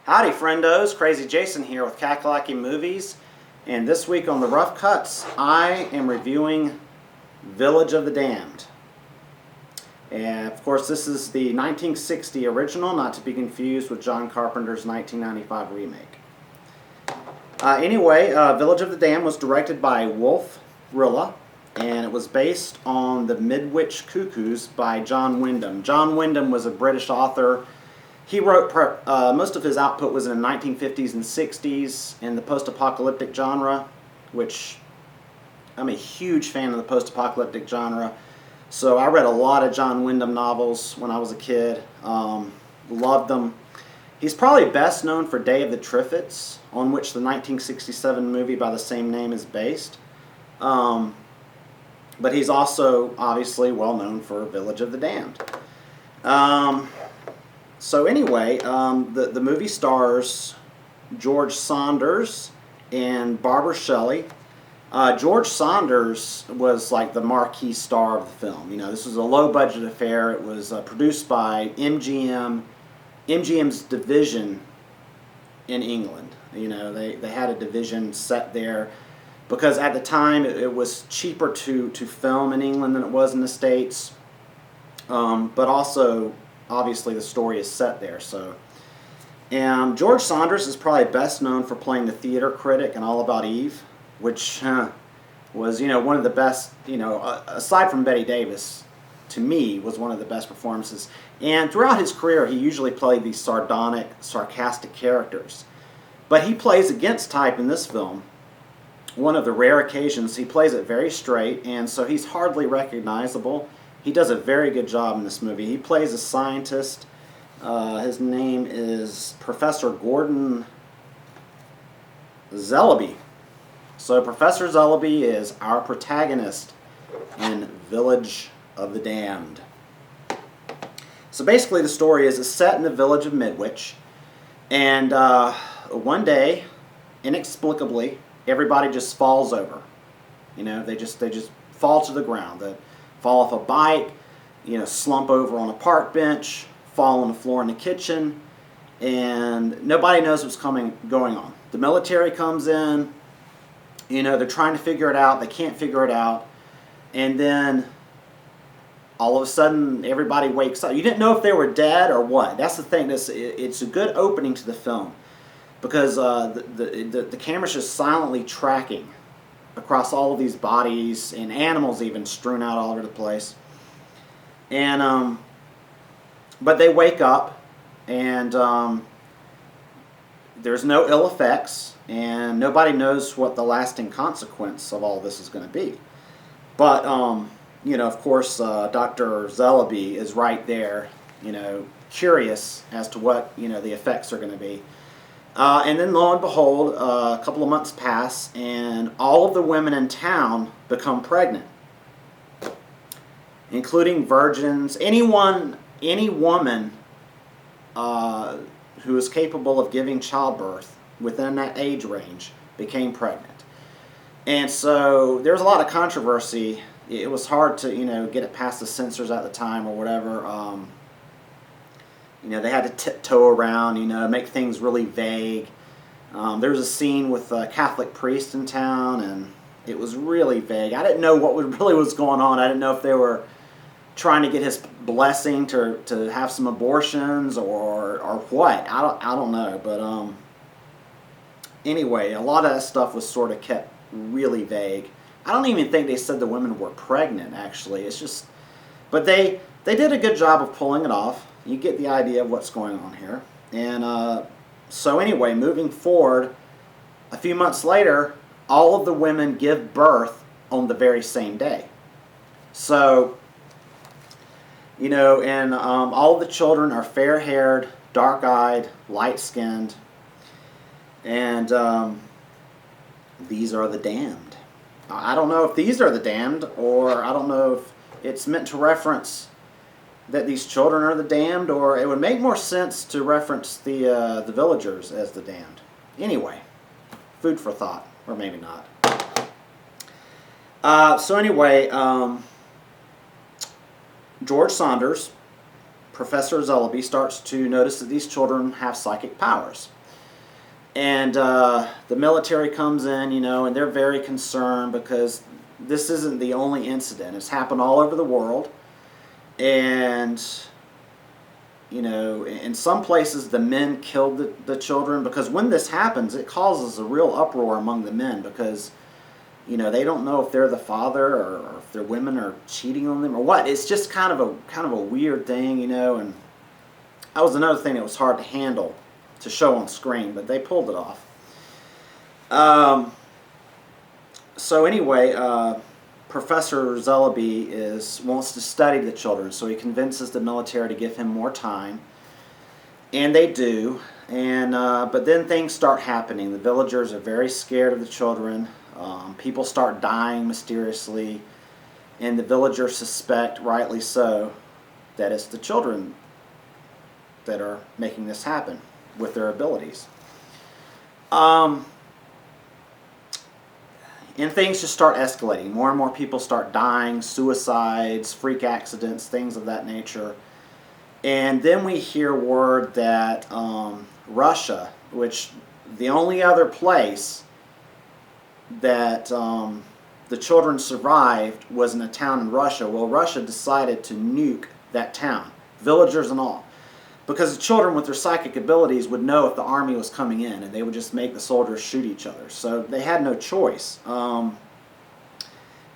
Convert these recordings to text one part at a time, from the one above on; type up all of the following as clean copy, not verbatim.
Howdy friendos, Krazy Jason here with Kakalaki Movies, and this week on The Rough Cuts I am reviewing Village of the Damned. And of course this is the 1960 original, not to be confused with John Carpenter's 1995 remake. Village of the Damned was directed by Wolf Rilla, and it was based on The Midwich Cuckoos by John Wyndham. John Wyndham was a British author. He wrote, most of his output was in the 1950s and 60s in the post-apocalyptic genre, which I'm a huge fan of the post-apocalyptic genre. So I read a lot of John Wyndham novels when I was a kid. Loved them. He's probably best known for Day of the Triffids, on which the 1967 movie by the same name is based. But he's also obviously well known for Village of the Damned. The movie stars George Saunders and Barbara Shelley. George Saunders was like the marquee star of the film. You know, this was a low-budget affair. It was produced by MGM's division in England. You know, they had a division set there because at the time it was cheaper to film in England than it was in the States. But also, obviously, the story is set there. So, George Saunders is probably best known for playing the theater critic in All About Eve, which was, one of the best, aside from Bette Davis, to me, was one of the best performances. And throughout his career, he usually played these sardonic, sarcastic characters. But he plays against type in this film. One of the rare occasions, he plays it very straight, and so he's hardly recognizable. He does a very good job in this movie. He plays a scientist. His name is Professor Gordon Zellaby. So Professor Zellaby is our protagonist in Village of the Damned. So basically the story is it's set in the village of Midwich, and one day, inexplicably, everybody just falls over. They just fall to the ground. They fall off a bike, slump over on a park bench, fall on the floor in the kitchen, and nobody knows what's going on. The military comes in, they're trying to figure it out, they can't figure it out, and then all of a sudden everybody wakes up. You didn't know if they were dead or what. That's the thing. It's a good opening to the film because the camera's just silently tracking across all of these bodies and animals even strewn out all over the place. And but they wake up, and there's no ill effects, and nobody knows what the lasting consequence of all this is going to be. But of course, Dr. Zellaby is right there, curious as to what the effects are going to be. And then lo and behold, a couple of months pass, and all of the women in town become pregnant, including virgins. Any woman who is capable of giving childbirth within that age range became pregnant. And so there's a lot of controversy. It was hard to get it past the censors at the time or whatever. They had to tiptoe around, make things really vague. There was a scene with a Catholic priest in town, and it was really vague. I didn't know what really was going on. I didn't know if they were trying to get his blessing to have some abortions or what. I don't know. But anyway, a lot of that stuff was sort of kept really vague. I don't even think they said the women were pregnant, actually. It's just, but they did a good job of pulling it off. You get the idea of what's going on here. And so anyway, moving forward, a few months later, all of the women give birth on the very same day. So, and all of the children are fair-haired, dark-eyed, light-skinned, and these are the damned. I don't know if these are the damned, or I don't know if it's meant to reference that these children are the damned, or it would make more sense to reference the villagers as the damned. Anyway, food for thought, or maybe not. George Saunders Professor Zellaby starts to notice that these children have psychic powers. And the military comes in, and they're very concerned because this isn't the only incident. It's happened all over the world. And, in some places the men killed the children, because when this happens, it causes a real uproar among the men because, they don't know if they're the father or if their women are cheating on them or what. It's just kind of a weird thing, and that was another thing that was hard to handle to show on screen, but they pulled it off. So anyway, Professor Zellaby wants to study the children, so he convinces the military to give him more time, and they do. And but then things start happening. The villagers are very scared of the children. People start dying mysteriously, and the villagers suspect, rightly so, that it's the children that are making this happen with their abilities. And things just start escalating. More and more people start dying, suicides, freak accidents, things of that nature. And then we hear word that Russia, which the only other place that the children survived was in a town in Russia. Well, Russia decided to nuke that town, villagers and all, because the children with their psychic abilities would know if the army was coming in, and they would just make the soldiers shoot each other. So they had no choice.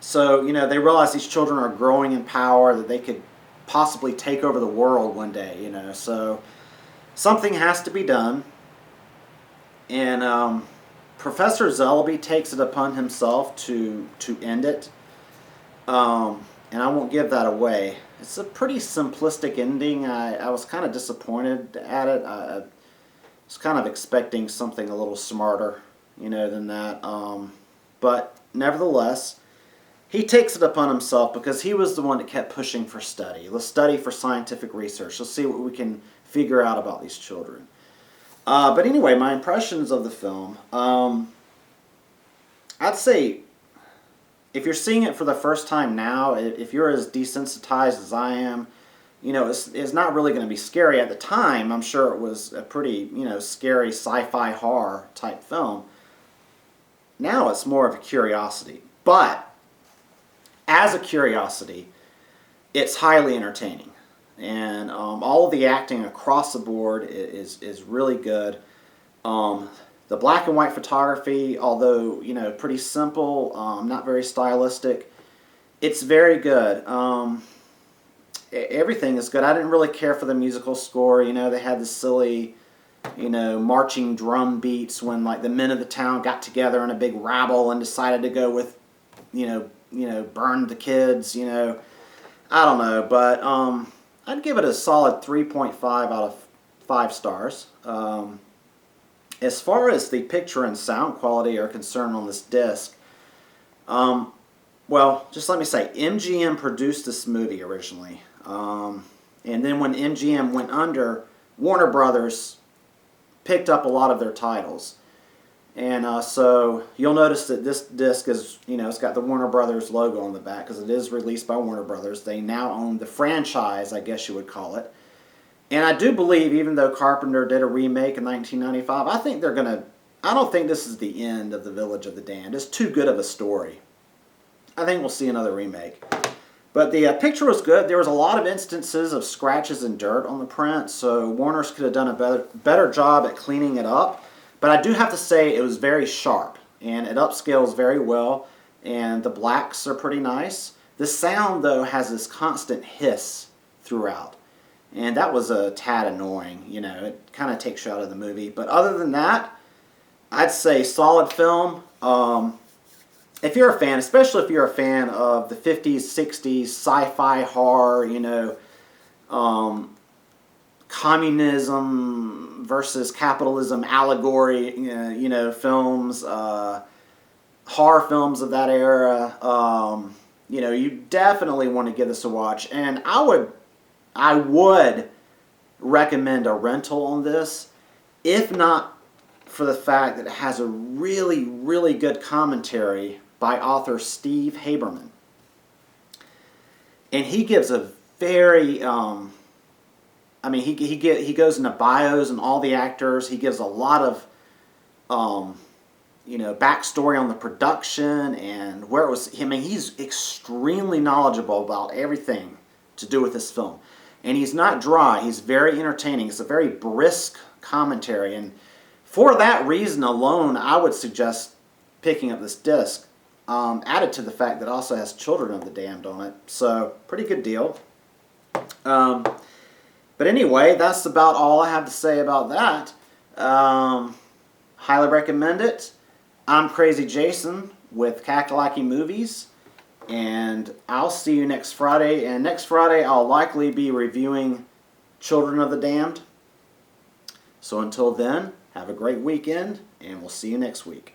So, they realized these children are growing in power, that they could possibly take over the world one day, So something has to be done. And Professor Zellaby takes it upon himself to end it. And I won't give that away. It's a pretty simplistic ending. I was kind of disappointed at it. I was kind of expecting something a little smarter, than that. But nevertheless, he takes it upon himself because he was the one that kept pushing for study. Let's study for scientific research. Let's see what we can figure out about these children. But anyway, my impressions of the film. I'd say if you're seeing it for the first time now, if you're as desensitized as I am, it's not really going to be scary. At the time, I'm sure it was a pretty, scary sci-fi horror type film. Now it's more of a curiosity. But as a curiosity, it's highly entertaining. And all of the acting across the board is really good. The black and white photography, although pretty simple, not very stylistic, it's very good. Everything is good. I didn't really care for the musical score. They had the silly, marching drum beats when like the men of the town got together in a big rabble and decided to go with, burn the kids. I don't know, but I'd give it a solid 3.5 out of 5 stars. As far as the picture and sound quality are concerned on this disc, well, just let me say, MGM produced this movie originally. And then when MGM went under, Warner Brothers picked up a lot of their titles. And so you'll notice that this disc is, it's got the Warner Brothers logo on the back because it is released by Warner Brothers. They now own the franchise, I guess you would call it. And I do believe, even though Carpenter did a remake in 1995, I don't think this is the end of The Village of the Damned. It's too good of a story. I think we'll see another remake. But the picture was good. There was a lot of instances of scratches and dirt on the print, so Warner's could have done a better job at cleaning it up. But I do have to say it was very sharp, and it upscales very well, and the blacks are pretty nice. The sound, though, has this constant hiss throughout. And that was a tad annoying, it kind of takes you out of the movie. But other than that, I'd say solid film. If you're a fan, especially if you're a fan of the 50s, 60s, sci-fi horror, communism versus capitalism allegory, films, horror films of that era, you definitely want to give this a watch. And I would recommend a rental on this, if not for the fact that it has a really, really good commentary by author Steve Haberman. And he gives a very I mean, he goes into bios and all the actors. He gives a lot of backstory on the production and where it was. I mean, he's extremely knowledgeable about everything to do with this film. And he's not dry. He's very entertaining. It's a very brisk commentary. And for that reason alone, I would suggest picking up this disc. Added to the fact that it also has Children of the Damned on it. So, pretty good deal. But anyway, that's about all I have to say about that. Highly recommend it. I'm Krazy Jason with Kakalaki Movies. And I'll see you next Friday. And next Friday, I'll likely be reviewing Children of the Damned. So until then, have a great weekend, and we'll see you next week.